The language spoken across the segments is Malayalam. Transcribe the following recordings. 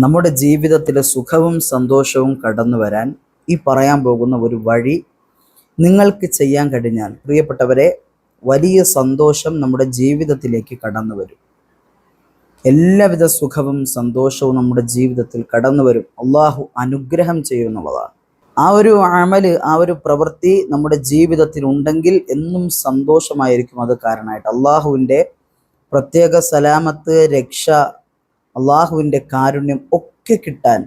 നമ്മുടെ ജീവിതത്തിലെ സുഖവും സന്തോഷവും കടന്നു വരാൻ ഈ പറയാൻ പോകുന്ന ഒരു വഴി നിങ്ങൾക്ക് ചെയ്യാൻ കഴിഞ്ഞാൽ പ്രിയപ്പെട്ടവരെ, വലിയ സന്തോഷം നമ്മുടെ ജീവിതത്തിലേക്ക് കടന്നു വരും. എല്ലാവിധ സുഖവും സന്തോഷവും നമ്മുടെ ജീവിതത്തിൽ കടന്നു വരും. അള്ളാഹു അനുഗ്രഹം ചെയ്യുന്നുള്ളതാണ്. ആ ഒരു അമല്, ആ ഒരു പ്രവൃത്തി നമ്മുടെ ജീവിതത്തിൽ ഉണ്ടെങ്കിൽ എന്നും സന്തോഷമായിരിക്കും. അത് കാരണമായിട്ട് അള്ളാഹുവിൻ്റെ പ്രത്യേക സലാമത്ത്, രക്ഷ, അള്ളാഹുവിൻ്റെ കാരുണ്യം ഒക്കെ കിട്ടാൻ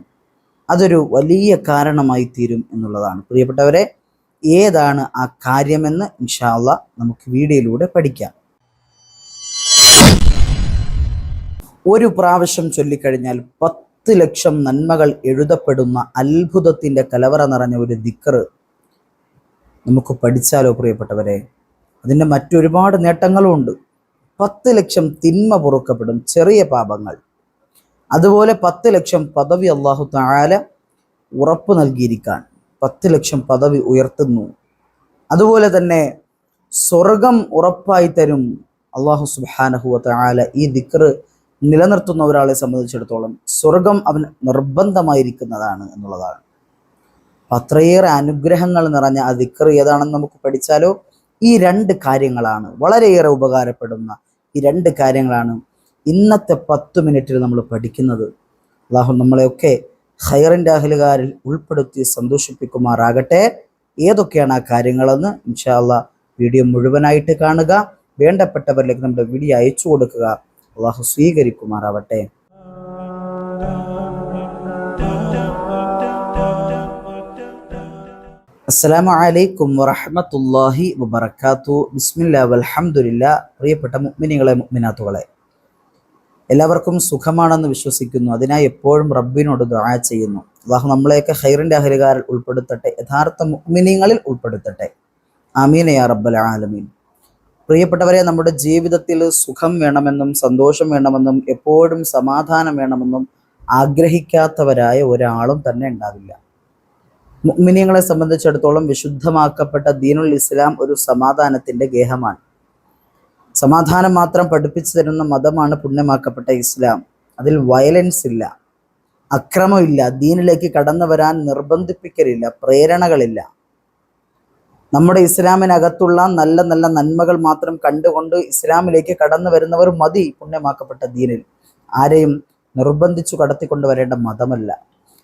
അതൊരു വലിയ കാരണമായി തീരും എന്നുള്ളതാണ്. പ്രിയപ്പെട്ടവരെ, ഏതാണ് ആ കാര്യമെന്ന് ഇൻഷാ അല്ലാഹ് നമുക്ക് വീഡിയോയിലൂടെ പഠിക്കാം. ഒരു പ്രാവശ്യം ചൊല്ലിക്കഴിഞ്ഞാൽ 10 ലക്ഷം നന്മകൾ എഴുതപ്പെടുന്ന അത്ഭുതത്തിൻ്റെ കലവറ നിറഞ്ഞ ഒരു ദിക്ർ നമുക്ക് പഠിച്ചാലോ പ്രിയപ്പെട്ടവരെ? അതിൻ്റെ മറ്റൊരുപാട് നേട്ടങ്ങളും ഉണ്ട്. 10 ലക്ഷം തിന്മ പൊറുക്കപ്പെടും, ചെറിയ പാപങ്ങൾ. അതുപോലെ 10 ലക്ഷം പദവി അള്ളാഹു തആല ഉറപ്പ് നൽകിയിരിക്കാൻ 10 ലക്ഷം പദവി ഉയർത്തുന്നു. അതുപോലെ തന്നെ സ്വർഗം ഉറപ്പായി തരും അള്ളാഹു സുബ്ഹാനഹു വ തആല. ഈ ദിക്ർ നിലനിർത്തുന്ന ഒരാളെ സംബന്ധിച്ചിടത്തോളം സ്വർഗം അവന് നിർബന്ധമായിരിക്കുന്നതാണ് എന്നുള്ളതാണ്. അത്രയേറെ അനുഗ്രഹങ്ങൾ നിറഞ്ഞ ആ ദിക്ർ ഏതാണെന്ന് നമുക്ക് പഠിച്ചാലോ? ഈ 2 കാര്യങ്ങളാണ് വളരെയേറെ ഉപകാരപ്പെടുന്ന. ഈ 2 കാര്യങ്ങളാണ് ഇന്നത്തെ 10 മിനിറ്റിൽ നമ്മൾ പഠിക്കുന്നത്. അല്ലാഹു നമ്മളെയൊക്കെ ഖൈറിൻ്റെ അഹ്ലുകാരിൽ ഉൾപ്പെടുത്തി സന്തോഷിപ്പിക്കുമാറാകട്ടെ. ഏതൊക്കെയാണ് ആ കാര്യങ്ങളെന്ന് ഇൻഷാ അല്ലാഹ് വീഡിയോ മുഴുവനായിട്ട് കാണുക. വേണ്ടപ്പെട്ടവരിലേക്ക് നമ്മുടെ വീഡിയോ അയച്ചു കൊടുക്കുക. അല്ലാഹു സ്വീകരിക്കുമാറാവട്ടെ. അസ്സലാമു അലൈക്കും വറഹ്മത്തുള്ളാഹി വബറകാതുഹു. ബിസ്മില്ലാ വൽഹംദുലില്ലാ. പ്രിയപ്പെട്ട മുഅ്മിനീങ്ങളെ, മുഅ്മിനാത്തുകളെ, എല്ലാവർക്കും സുഖമാണെന്ന് വിശ്വസിക്കുന്നു. അതിനായി എപ്പോഴും റബ്ബിനോട് ദുആ ചെയ്യുന്നു. അല്ലാഹു നമ്മളെയൊക്കെ ഖൈറിൻ്റെ അഹ്ലുകാരിൽ ഉൾപ്പെടുത്തട്ടെ, യഥാർത്ഥ മുഅ്മിനീങ്ങളിൽ ഉൾപ്പെടുത്തട്ടെ. ആമീൻ യാ റബ്ബൽ ആലമീൻ. പ്രിയപ്പെട്ടവരെ, നമ്മുടെ ജീവിതത്തിൽ സുഖം വേണമെന്നും സന്തോഷം വേണമെന്നും എപ്പോഴും സമാധാനം വേണമെന്നും ആഗ്രഹിക്കാത്തവരായ ഒരാളും തന്നെ ഉണ്ടാവില്ല. മുഅ്മിനീങ്ങളെ സംബന്ധിച്ചിടത്തോളം വിശുദ്ധമാക്കപ്പെട്ട ദീനുൽ ഇസ്ലാം ഒരു സമാധാനത്തിൻ്റെ ഗേഹമാണ്. സമാധാനം മാത്രം പഠിപ്പിച്ചു തരുന്ന മതമാണ് പുണ്യമാക്കപ്പെട്ട ഇസ്ലാം. അതിൽ വയലൻസ് ഇല്ല, അക്രമമില്ല, ദീനിലേക്ക് കടന്നു വരാൻ നിർബന്ധിപ്പിക്കലില്ല, പ്രേരണകളില്ല. നമ്മുടെ ഇസ്ലാമിനകത്തുള്ള നല്ല നല്ല നന്മകൾ മാത്രം കണ്ടുകൊണ്ട് ഇസ്ലാമിലേക്ക് കടന്നു വരുന്നവർ മതി പുണ്യമാക്കപ്പെട്ട ദീനിൽ. ആരെയും നിർബന്ധിച്ചു കടത്തിക്കൊണ്ട് വരേണ്ട മതമല്ല.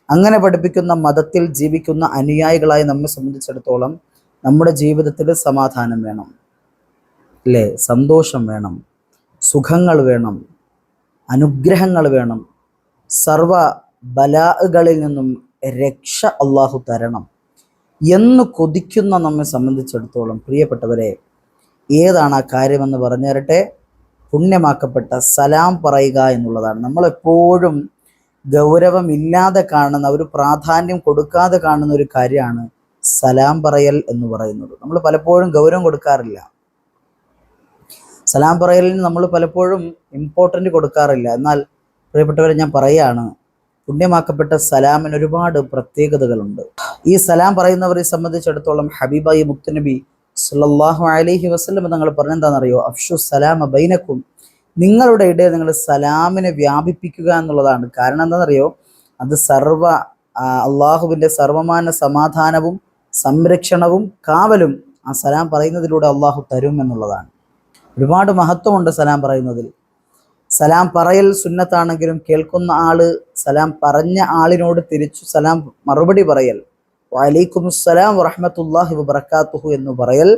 അങ്ങനെ പഠിപ്പിക്കുന്ന മതത്തിൽ ജീവിക്കുന്ന അനുയായികളായി നമ്മെ സംബന്ധിച്ചിടത്തോളം നമ്മുടെ ജീവിതത്തിൽ സമാധാനം വേണം, അല്ലേ? സന്തോഷം വേണം, സുഖങ്ങൾ വേണം, അനുഗ്രഹങ്ങൾ വേണം, സർവ ബലാകളിൽ നിന്നും രക്ഷ അള്ളാഹു തരണം എന്ന് കൊതിക്കുന്ന നമ്മെ സംബന്ധിച്ചിടത്തോളം പ്രിയപ്പെട്ടവരെ, ഏതാണ് ആ കാര്യമെന്ന് പറഞ്ഞു തരട്ടെ? പുണ്യമാക്കപ്പെട്ട സലാം പറയുക എന്നുള്ളതാണ്. നമ്മളെപ്പോഴും ഗൗരവമില്ലാതെ കാണുന്ന, ഒരു പ്രാധാന്യം കൊടുക്കാതെ കാണുന്ന ഒരു കാര്യമാണ് സലാം പറയൽ എന്ന് പറയുന്നത്. നമ്മൾ പലപ്പോഴും ഗൗരവം കൊടുക്കാറില്ല. സലാം പറയലിന് നമ്മൾ പലപ്പോഴും ഇമ്പോർട്ടൻ്റ് കൊടുക്കാറില്ല. എന്നാൽ പ്രിയപ്പെട്ടവരെ, ഞാൻ പറയുകയാണ്, പുണ്യമാക്കപ്പെട്ട സലാമിന് ഒരുപാട് പ്രത്യേകതകളുണ്ട്. ഈ സലാം പറയുന്നവരെ സംബന്ധിച്ചിടത്തോളം ഹബീബായി മുത്തുനബി സല്ലല്ലാഹു അലൈഹി വസല്ലം തങ്ങൾ പറഞ്ഞെന്താണെന്നറിയോ? അഫ്ഷു സലാമ ബൈനക്കും, നിങ്ങളുടെ ഇടയിൽ നിങ്ങൾ സലാമിനെ വ്യാപിപ്പിക്കുക എന്നുള്ളതാണ്. കാരണം എന്താണെന്നറിയോ? അത് അള്ളാഹുവിൻ്റെ സർവമാന സമാധാനവും സംരക്ഷണവും കാവലും ആ സലാം പറയുന്നതിലൂടെ അള്ളാഹു തരും എന്നുള്ളതാണ്. ഒരുപാട് മഹത്വമുണ്ട് സലാം പറയുന്നതിൽ. സലാം പറയൽ സുന്നത്താണെങ്കിലും കേൾക്കുന്ന ആള് സലാം പറഞ്ഞ ആളിനോട് തിരിച്ചു സലാം മറുപടി പറയൽ, വഅലൈക്കുമുസ്സലാം വറഹ്മത്തുള്ളാഹി വബറകാതുഹു എന്ന് പറയൽ,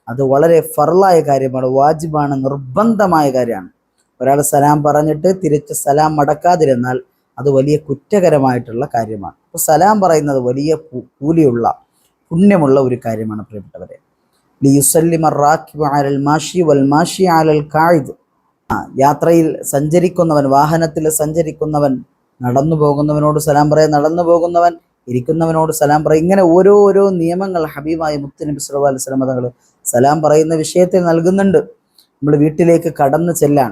അത് വളരെ ഫർളായ കാര്യമാണ്, വാജിബാണ്, നിർബന്ധമായ കാര്യമാണ്. ഒരാൾ സലാം പറഞ്ഞിട്ട് തിരിച്ച് സലാം മടക്കാതിരുന്നാൽ അത് വലിയ കുറ്റകരമായിട്ടുള്ള കാര്യമാണ്. അപ്പോൾ സലാം പറയുന്നത് വലിയ കൂലിയുള്ള, പുണ്യമുള്ള ഒരു കാര്യമാണ് പ്രിയപ്പെട്ടവരെ. ലിയുസല്ലിമ റാക്കിബു അലൽ മാഷി വൽ മാഷി അലൽ ഖായിദ്. യാത്രയിൽ സഞ്ചരിക്കുന്നവൻ, വാഹനത്തിൽ സഞ്ചരിക്കുന്നവൻ നടന്നു പോകുന്നവനോട് സലാം പറയാൻ, നടന്നു പോകുന്നവൻ ഇരിക്കുന്നവനോട് സലാം പറയും. ഇങ്ങനെ ഓരോരോ നിയമങ്ങൾ ഹബീബായ മുത്തുനബി സല്ലല്ലാഹു അലൈഹി വസല്ലം തങ്ങൾ സലാം പറയുന്ന വിഷയത്തിൽ നൽകുന്നുണ്ട്. നമ്മൾ വീട്ടിലേക്ക് കടന്നു ചെല്ലാൻ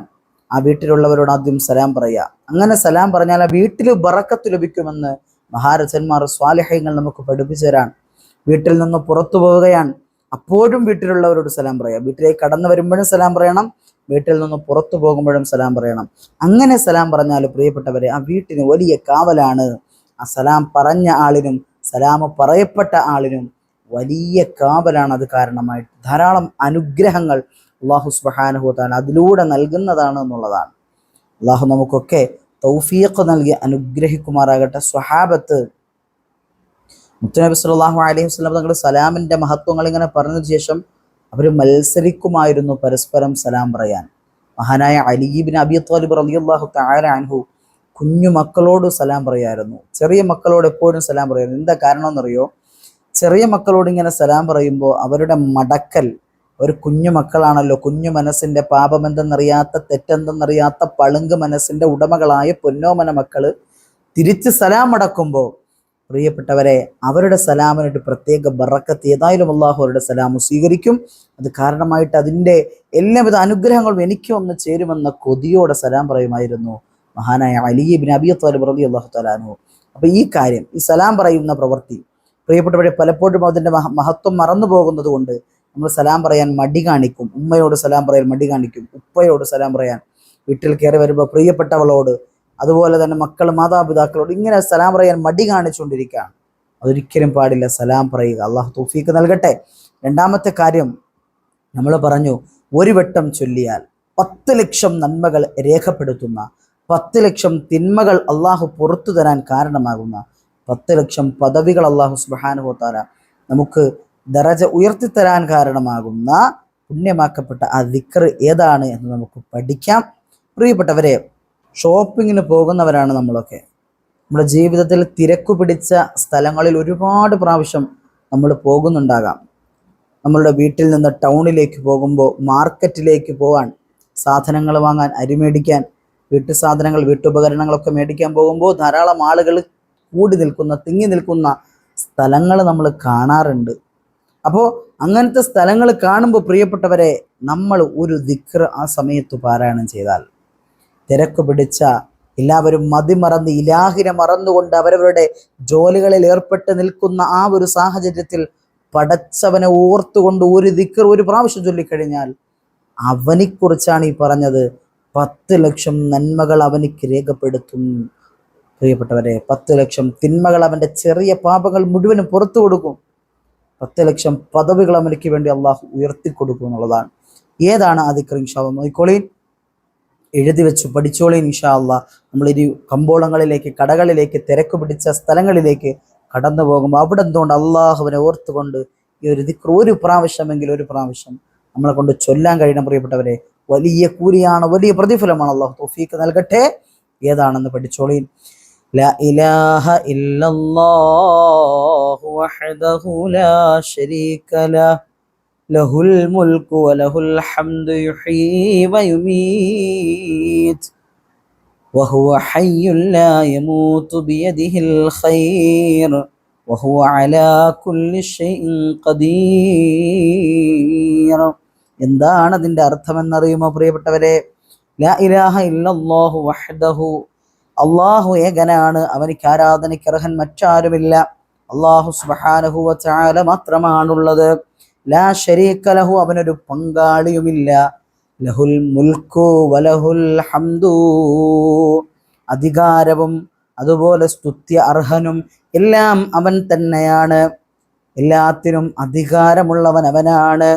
ആ വീട്ടിലുള്ളവരോട് ആദ്യം സലാം പറയുക. അങ്ങനെ സലാം പറഞ്ഞാൽ ആ വീട്ടിൽ ബറക്കത്ത് ലഭിക്കുമെന്ന് മഹാരഥന്മാർ സ്വാലിഹീങ്ങൾ നമുക്ക് പഠിപ്പിച്ചു തരാൻ. വീട്ടിൽ നിന്ന് പുറത്തു പോവുകയാണ്, അപ്പോഴും വീട്ടിലുള്ളവരോട് സലാം പറയാം. വീട്ടിലേക്ക് കടന്നു വരുമ്പോഴും സലാം പറയണം, വീട്ടിൽ നിന്ന് പുറത്തു പോകുമ്പോഴും സലാം പറയണം. അങ്ങനെ സലാം പറഞ്ഞാൽ പ്രിയപ്പെട്ടവരെ ആ വീട്ടിന് വലിയ കാവലാണ്. ആ സലാം പറഞ്ഞ ആളിനും സലാം പറയപ്പെട്ട ആളിനും വലിയ കാവലാണ്. അത് കാരണമായിട്ട് ധാരാളം അനുഗ്രഹങ്ങൾ അല്ലാഹു സുബ്ഹാനഹു വ തആല അതിലൂടെ നൽകുന്നതാണ് എന്നുള്ളതാണ്. അല്ലാഹു നമുക്കൊക്കെ തൗഫീഖ് നൽകി അനുഗ്രഹിക്കുമാറാകട്ടെ. സ്വഹാബത്ത് മുത്തുനബി സല്ലല്ലാഹു അലൈഹി വസല്ലം തങ്ങളുടെ സലാമിൻ്റെ മഹത്വങ്ങൾ ഇങ്ങനെ പറഞ്ഞതിന് ശേഷം അവർ മത്സരിക്കുമായിരുന്നു പരസ്പരം സലാം പറയാൻ. മഹാനായ അലി ഇബ്നു അബീ ത്വാലിബ് റളിയല്ലാഹു തആല അൻഹു കുഞ്ഞു മക്കളോട് സലാം പറയായിരുന്നു. ചെറിയ മക്കളോട് എപ്പോഴും സലാം പറയായിരുന്നു. എന്താ കാരണം എന്നറിയോ? ചെറിയ മക്കളോട് ഇങ്ങനെ സലാം പറയുമ്പോൾ അവരുടെ മടക്കൽ, ഒരു കുഞ്ഞു മക്കളാണല്ലോ, കുഞ്ഞു മനസ്സിൻ്റെ പാപമെന്തെന്നറിയാത്ത തെറ്റെന്തെന്നറിയാത്ത പളുങ്ക് മനസ്സിൻ്റെ ഉടമകളായ പൊന്നോമന മക്കള് തിരിച്ച് സലാം അടക്കുമ്പോൾ പ്രിയപ്പെട്ടവരെ അവരുടെ സലാമിനൊരു പ്രത്യേക ബറക്കത്ത് ഏതായാലും അള്ളാഹു അവരുടെ സലാം സ്വീകരിക്കും. അത് കാരണമായിട്ട് അതിൻ്റെ എല്ലാവിധ അനുഗ്രഹങ്ങളും എനിക്കും ഒന്ന് ചേരുമെന്ന കൊതിയോടെ സലാം പറയുമായിരുന്നു മഹാനായ അലി ഇബ്നു അബീ ത്വാലിബ് റളിയല്ലാഹു തആല അൻഹു. അപ്പോൾ ഈ കാര്യം, ഈ സലാം പറയുന്ന പ്രവൃത്തി പ്രിയപ്പെട്ടവരെ പലപ്പോഴും അതിൻ്റെ മഹത്വം മറന്നു പോകുന്നത് കൊണ്ട് നമ്മൾ സലാം പറയാൻ മടി കാണിക്കും. ഉമ്മയോട് സലാം പറയാൻ മടി കാണിക്കും, ഉപ്പയോട് സലാം പറയാൻ, വീട്ടിൽ കയറി വരുമ്പോൾ പ്രിയപ്പെട്ടവളോട്, അതുപോലെ തന്നെ മക്കൾ മാതാപിതാക്കളോട് ഇങ്ങനെ സലാം പറയാൻ മടി കാണിച്ചുകൊണ്ടിരിക്കുകയാണ്. അതൊരിക്കലും പാടില്ല. സലാം പറയുക. അള്ളാഹു തൗഫീഖ് നൽകട്ടെ. രണ്ടാമത്തെ കാര്യം നമ്മൾ പറഞ്ഞു, ഒരു വട്ടം ചൊല്ലിയാൽ 10 ലക്ഷം നന്മകൾ രേഖപ്പെടുത്തുന്ന, 10 ലക്ഷം തിന്മകൾ അള്ളാഹു പുറത്തു തരാൻ കാരണമാകുന്ന, 10 ലക്ഷം പദവികൾ അള്ളാഹു സുബ്ഹാനഹു വ തആല നമുക്ക് ദറജ ഉയർത്തിത്തരാൻ കാരണമാകുന്ന പുണ്യമാക്കപ്പെട്ട ആ ദിക്ർ ഏതാണ് എന്ന് നമുക്ക് പഠിക്കാം. പ്രിയപ്പെട്ടവരെ, ഷോപ്പിങ്ങിന് പോകുന്നവരാണ് നമ്മളൊക്കെ. നമ്മുടെ ജീവിതത്തിൽ തിരക്കു പിടിച്ച സ്ഥലങ്ങളിൽ ഒരുപാട് പ്രാവശ്യം നമ്മൾ പോകുന്നുണ്ടാകാം. നമ്മളുടെ വീട്ടിൽ നിന്ന് ടൗണിലേക്ക് പോകുമ്പോൾ, മാർക്കറ്റിലേക്ക് പോകാൻ, സാധനങ്ങൾ വാങ്ങാൻ, അരി മേടിക്കാൻ, വീട്ടു സാധനങ്ങൾ, വീട്ടുപകരണങ്ങളൊക്കെ മേടിക്കാൻ പോകുമ്പോൾ ധാരാളം ആളുകൾ കൂടി നിൽക്കുന്ന, തിങ്ങി നിൽക്കുന്ന സ്ഥലങ്ങൾ നമ്മൾ കാണാറുണ്ട്. അപ്പോൾ അങ്ങനത്തെ സ്ഥലങ്ങൾ കാണുമ്പോൾ പ്രിയപ്പെട്ടവരെ നമ്മൾ ഒരു ദിക്ർ ആ സമയത്ത് പാരായണം ചെയ്താൽ, തിരക്ക് പിടിച്ച എല്ലാവരും മതിമറന്ന് ഇലാഹിനെ മറന്നുകൊണ്ട് അവരവരുടെ ജോലികളിൽ ഏർപ്പെട്ട് നിൽക്കുന്ന ആ ഒരു സാഹചര്യത്തിൽ പടച്ചവനെ ഓർത്തുകൊണ്ട് ഒരു ദിക്ർ ഒരു പ്രാവശ്യം ചൊല്ലിക്കഴിഞ്ഞാൽ അവനെക്കുറിച്ചാണ് ഈ പറഞ്ഞത്. 10 ലക്ഷം നന്മകൾ അവനിക്ക് രേഖപ്പെടുത്തും. പ്രിയപ്പെട്ടവരെ, 10 ലക്ഷം തിന്മകൾ, അവൻ്റെ ചെറിയ പാപങ്ങൾ മുഴുവനും പുറത്തു കൊടുക്കും. 10 ലക്ഷം പദവികൾ അവനിക്ക് വേണ്ടി അള്ളാഹു ഉയർത്തിക്കൊടുക്കും എന്നുള്ളതാണ്. ഏതാണ് ആ ദിക്ർ? ഇൻഷാ അല്ലാഹ് നോക്കിക്കോളീൻ, എഴുതി വെച്ചു പഠിച്ചോളീൻ. ഇൻഷാ അല്ലാഹ് നമ്മളിനി കമ്പോളങ്ങളിലേക്ക്, കടകളിലേക്ക്, തിരക്ക് പിടിച്ച സ്ഥലങ്ങളിലേക്ക് കടന്നു പോകുമ്പോൾ അവിടെ എന്തുകൊണ്ട് അള്ളാഹുവിനെ ഓർത്തുകൊണ്ട് ഈ ഒരു ദിക്ർ ഒരു പ്രാവശ്യമെങ്കിലും ഒരു പ്രാവശ്യം നമ്മളെ കൊണ്ട് ചൊല്ലാൻ കഴിയണം. പ്രിയപ്പെട്ടവരെ, വലിയ കൂലിയാണ്, വലിയ പ്രതിഫലമാണ്. അള്ളാഹു തൗഫീഖ് നൽകട്ടെ. ഏതാണെന്ന് പഠിച്ചോളീൻ. لا إله إلا الله وحده لا شريك له له الملك وله الحمد يحيي ويميت وهو حي لا يموت بيده الخير وهو على كل شيء قدير. എന്താണ് അതിൻ്റെ അർത്ഥമെന്നറിയുമോ പ്രിയപ്പെട്ടവരെ? ലാ ഇലാഹ ഇല്ലല്ലാഹു വഹ്ദഹു, അള്ളാഹു ഏകനാണ്, അവനിക്ക് ആരാധനയ്ക്ക് അർഹൻ മറ്റാരുമില്ല. അള്ളാഹു സുബ്ഹാനഹു വ തആല മാത്രമാണുള്ളത്. ലാ ശരീക ലഹു, അവനൊരു പങ്കാളിയുമില്ല. ലഹുൽ മുൽക്കു വലഹുൽ ഹംദു, അധികാരവും അതുപോലെ സ്തുത്യ അർഹനും എല്ലാം അവൻ തന്നെയാണ്. എല്ലാത്തിനും അധികാരമുള്ളവൻ അവനാണ്.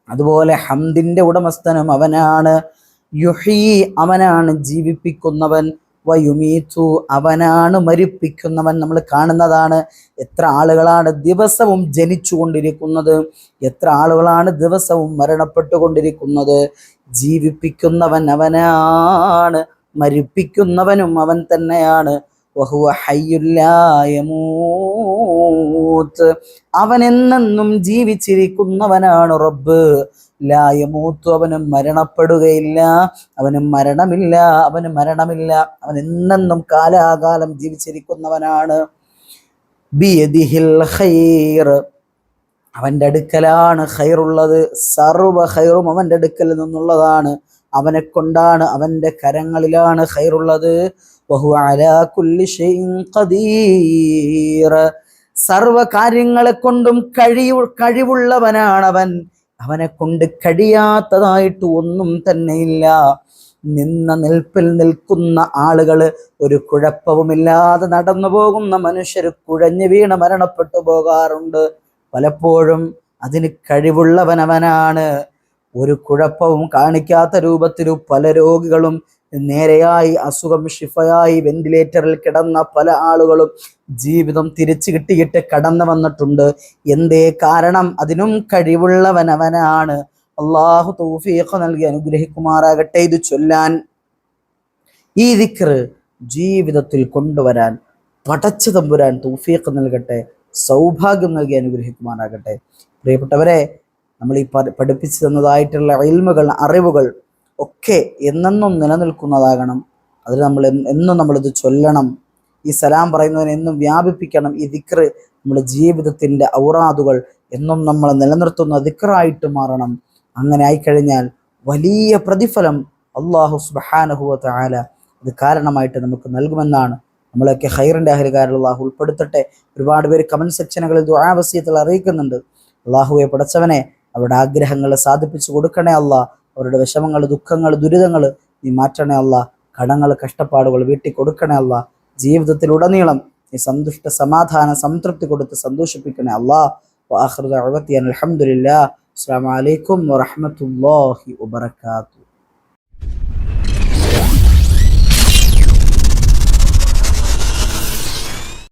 അതുപോലെ ഹംദിൻ്റെ ഉടമസ്ഥനും അവനാണ്. യുഹീ, അവനാണ് ജീവിപ്പിക്കുന്നവൻ. വയുമീതു, അവനാണ് മരിപ്പിക്കുന്നവൻ. നമ്മൾ കാണുന്നതാണ് എത്ര ആളുകളാണ് ദിവസവും ജനിച്ചുകൊണ്ടിരിക്കുന്നത്, എത്ര ആളുകളാണ് ദിവസവും മരണപ്പെട്ടുകൊണ്ടിരിക്കുന്നത്. ജീവിപ്പിക്കുന്നവൻ അവനാണ്, മരിപ്പിക്കുന്നവനും അവൻ തന്നെയാണ്. വഹുവ ഹയ്യുൽ ലാ യമൂത്ത്, അവൻ എന്നെന്നും ജീവിച്ചിരിക്കുന്നവനാണ് റബ്ബ്. ലാ യമൂത്ത്, അവന് മരണപ്പെടുകയില്ല, അവന് മരണമില്ല, അവന് മരണമില്ല, അവൻ എന്നെന്നും കാലാകാലം ജീവിച്ചിരിക്കുന്നവനാണ്. ബിയദിഹിൽ ഖൈർ, അവൻ്റെ അടുക്കലാണ് ഖൈറുള്ളത്. സർവ്വ ഖൈറും അവൻ്റെ അടുക്കൽ നിന്നുള്ളതാണ്. അവനെ കൊണ്ടാണ്, അവൻ്റെ കരങ്ങളിലാണ് ഖൈറുള്ളത്. വഹുവ അലാ കുല്ലി ഷൈഇൻ ഖദീർ, സർവ്വ കാര്യങ്ങളെ കൊണ്ടും കഴിവുള്ളവനാണവൻ. അവനെ കൊണ്ട് കഴിയാത്തതായിട്ട് ഒന്നും തന്നെയില്ല. നിന്ന നിൽപ്പിൽ നിൽക്കുന്ന ആളുകൾ, ഒരു കുഴപ്പവുമില്ലാതെ നടന്നു പോകുന്ന മനുഷ്യർ കുഴഞ്ഞു വീണ് മരണപ്പെട്ടു പോകാറുണ്ട്. പലപ്പോഴും അതിന് കഴിവുള്ളവനവനാണ്. ഒരു കുഴപ്പവും കാണിക്കാത്ത രൂപത്തിൽ പല രോഗികളും നേരെയായി അസുഖം ഷിഫയായി വെന്റിലേറ്ററിൽ കിടന്ന പല ആളുകളും ജീവിതം തിരിച്ചു കിട്ടിയിട്ട് കടന്നു വന്നിട്ടുണ്ട്. എന്തേ കാരണം? അതിനും കഴിവുള്ളവനവനാണ്. അള്ളാഹു തൗഫീഖ് നൽകി അനുഗ്രഹിക്കുമാറാകട്ടെ. ഇത് ചൊല്ലാൻ, ഈ ദിക്ർ ജീവിതത്തിൽ കൊണ്ടുവരാൻ പടച്ച തമ്പുരാൻ തൗഫീഖ് നൽകട്ടെ, സൗഭാഗ്യം നൽകി അനുഗ്രഹിക്കുമാറാകട്ടെ. പ്രിയപ്പെട്ടവരെ, നമ്മൾ ഈ പഠിപ്പിച്ചു തന്നതായിട്ടുള്ള ഇൽമുകൾ, അറിവുകൾ ഒക്കെ എന്നെന്നും നിലനിൽക്കുന്നതാകണം. അതിൽ നമ്മൾ എന്നും നമ്മളിത് ചൊല്ലണം. ഈ സലാം പറയുന്നതിനെ എന്നും വ്യാപിപ്പിക്കണം. ഈ ദിക്ർ നമ്മുടെ ജീവിതത്തിൻ്റെ ഔറാദുകൾ എന്നും നമ്മൾ നിലനിർത്തുന്ന ദിക്റായിട്ട് മാറണം. അങ്ങനെ ആയിക്കഴിഞ്ഞാൽ വലിയ പ്രതിഫലം അല്ലാഹു സുബ്ഹാനഹു വ തആല ഇത് കാരണമായിട്ട് നമുക്ക് നൽകുമെന്നാണ്. നമ്മളൊക്കെ ഖൈറിൻ്റെ അഹ്ലുകാരിൽ അല്ലാഹു ഉൾപ്പെടുത്തട്ടെ. ഒരുപാട് പേര് കമൻറ്റ് സെക്ഷനുകളിൽ ദുആ വസിയത്തുകൾ അറിയിക്കുന്നുണ്ട്. അല്ലാഹുവെ പടച്ചവനെ, അവരുടെ ആഗ്രഹങ്ങൾ സാധിപ്പിച്ചു കൊടുക്കണേ അല്ലാ. അവരുടെ വിഷമങ്ങൾ, ദുഃഖങ്ങൾ, ദുരിതങ്ങൾ നീ മാറ്റണേ അല്ലാ. കടങ്ങൾ, കഷ്ടപ്പാടുകൾ വീട്ടി കൊടുക്കണേ അല്ലാ. ജീവിതത്തിലുടനീളം നീ സന്തുഷ്ട, സമാധാന, സംതൃപ്തി കൊടുത്ത് സന്തോഷിപ്പിക്കണേ അല്ലാ. വആഖിറു ദഅ്വതി അൽഹംദുലില്ലാഹ്. അസ്സലാമു അലൈക്കും വറഹ്മത്തുള്ളാഹി വബറകാതുഹു.